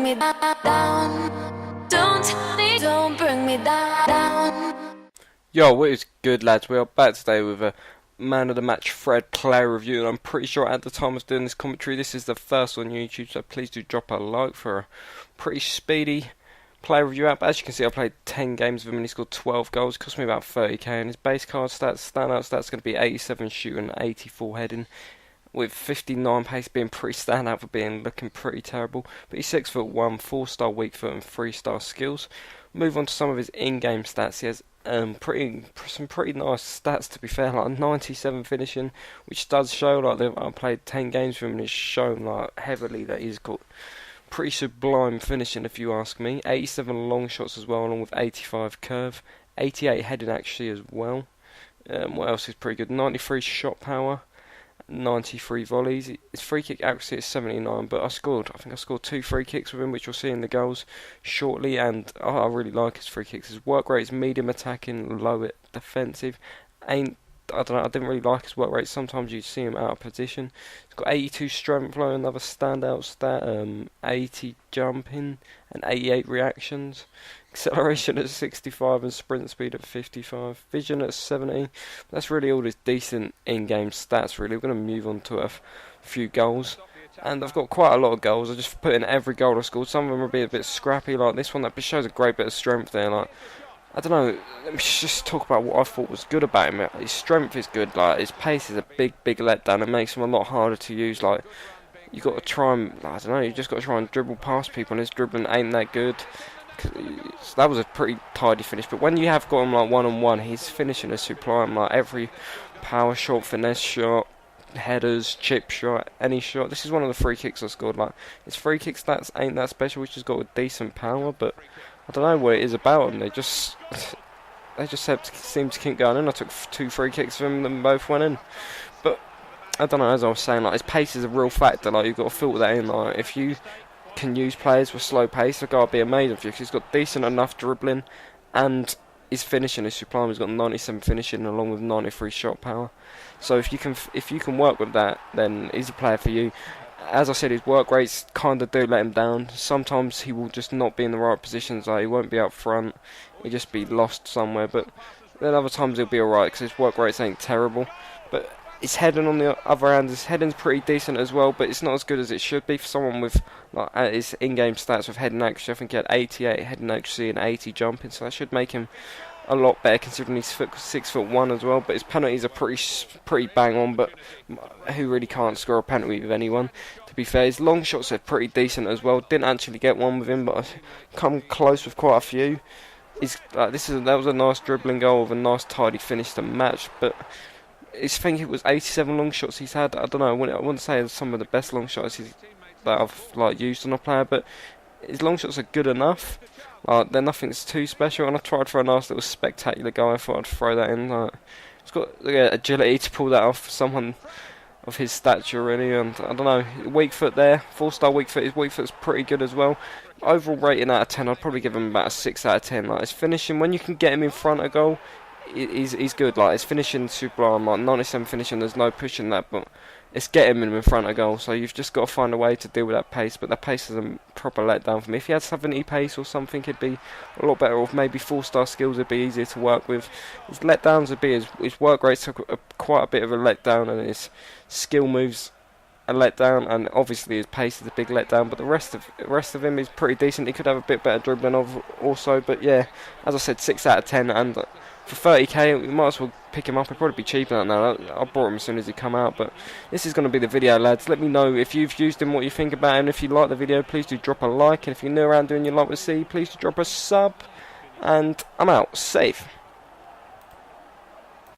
me down. Don't bring me down. Yo, what is good, lads? We are back today with a Man of the Match Fred player review, and I'm pretty sure at the time I was doing this commentary, this is the first on YouTube, so please do drop a like for a pretty speedy player review app. As you can see, I played 10 games with him and he scored 12 goals, cost me about 30k, and his base card stats, standout stats, going to be 87 shooting, 84 heading, with 59 pace being pretty standout for looking pretty terrible. But he's 6'1", 4-star weak foot and 3-star skills. Move on to some of his in-game stats. He has some pretty nice stats, to be fair, like 97 finishing, which does show, like, I played 10 games with him and it's shown like heavily that he's got pretty sublime finishing, if you ask me. 87 long shots as well, along with 85 curve, 88 heading actually as well. What else is pretty good? 93 shot power, 93 volleys. His free kick accuracy is 79, but I think I scored 2 free kicks with him, which you'll see in the goals shortly, and I really like his free kicks. His work rate is medium attacking, low defensive. I don't know, I didn't really like his work rate. Sometimes you see him out of position. He's got 82 strength flow, another standout stat, 80 jumping and 88 reactions. Acceleration at 65 and sprint speed at 55. Vision at 70. That's really all his decent in-game stats, really. We're going to move on to a few goals. And I've got quite a lot of goals. I just put in every goal I scored. Some of them will be a bit scrappy, like this one. That shows a great bit of strength there. Like, I don't know, let me just talk about what I thought was good about him. His strength is good, like his pace is a big letdown. It makes him a lot harder to use. Like, you got to try and, I don't know, you just got to try and dribble past people, and his dribbling ain't that good. So that was a pretty tidy finish, but when you have got him like one-on-one, his finishing is sublime. Like every power shot, finesse shot, headers, chip shot, any shot. This is one of the free kicks I scored. Like, his free kick stats ain't that special, which has got a decent power, but I don't know what it is about them. They just seem to keep going in. I took 2 free kicks from them, both went in. But I don't know, as I was saying, like, his pace is a real factor. Like, you've got to filter that in. Like, if you can use players with slow pace, the guy will be amazing for you, because he's got decent enough dribbling, and his finishing is sublime. He's got 97 finishing along with 93 shot power. So if you can work with that, then he's a player for you. As I said, his work rates kind of do let him down. Sometimes he will just not be in the right positions. Like, he won't be up front. He'll just be lost somewhere. But then other times he'll be alright, because his work rates ain't terrible. But his heading, on the other hand, his heading's pretty decent as well, but it's not as good as it should be for someone with, like, his in-game stats with heading accuracy. I think he had 88 heading accuracy and 80 jumping, so that should make him a lot better, considering he's 6'1" as well. But his penalties are pretty bang on, but who really can't score a penalty with anyone, to be fair. His long shots are pretty decent as well. Didn't actually get one with him, but I come close with quite a few. That was a nice dribbling goal with a nice tidy finish to match, but I think it was 87 long shots he's had. I don't know, I wouldn't say it's some of the best long shots that I've used on a player, but his long shots are good enough. They're nothing's too special, and I tried for a nice little spectacular goal. I thought I'd throw that in. He's got agility to pull that off for someone of his stature, really. And I don't know, weak foot there, 4-star weak foot. His weak foot's pretty good as well. Overall rating out of 10, I'd probably give him about a 6 out of 10. Like, his finishing, when you can get him in front of goal, he's good. Like, his finishing sublime, like 97 finishing. There's no pushing that, but it's getting him in front of goal. So you've just got to find a way to deal with that pace. But that pace is a proper letdown for me. If he had 70 pace or something, it'd be a lot better. Or maybe 4-star skills would be easier to work with. His letdowns would be his work rates took quite a bit of a letdown, and his skill moves a letdown, and obviously his pace is a big letdown. But the rest of him is pretty decent. He could have a bit better dribbling also. But yeah, as I said, 6 out of 10, and for 30k, we might as well pick him up. He'll probably be cheaper than that. I bought him as soon as he come out. But this is going to be the video, lads. Let me know if you've used him, what you think about him. If you like the video, please do drop a like. And if you're new around doing your like to see, please do drop a sub. And I'm out. Safe.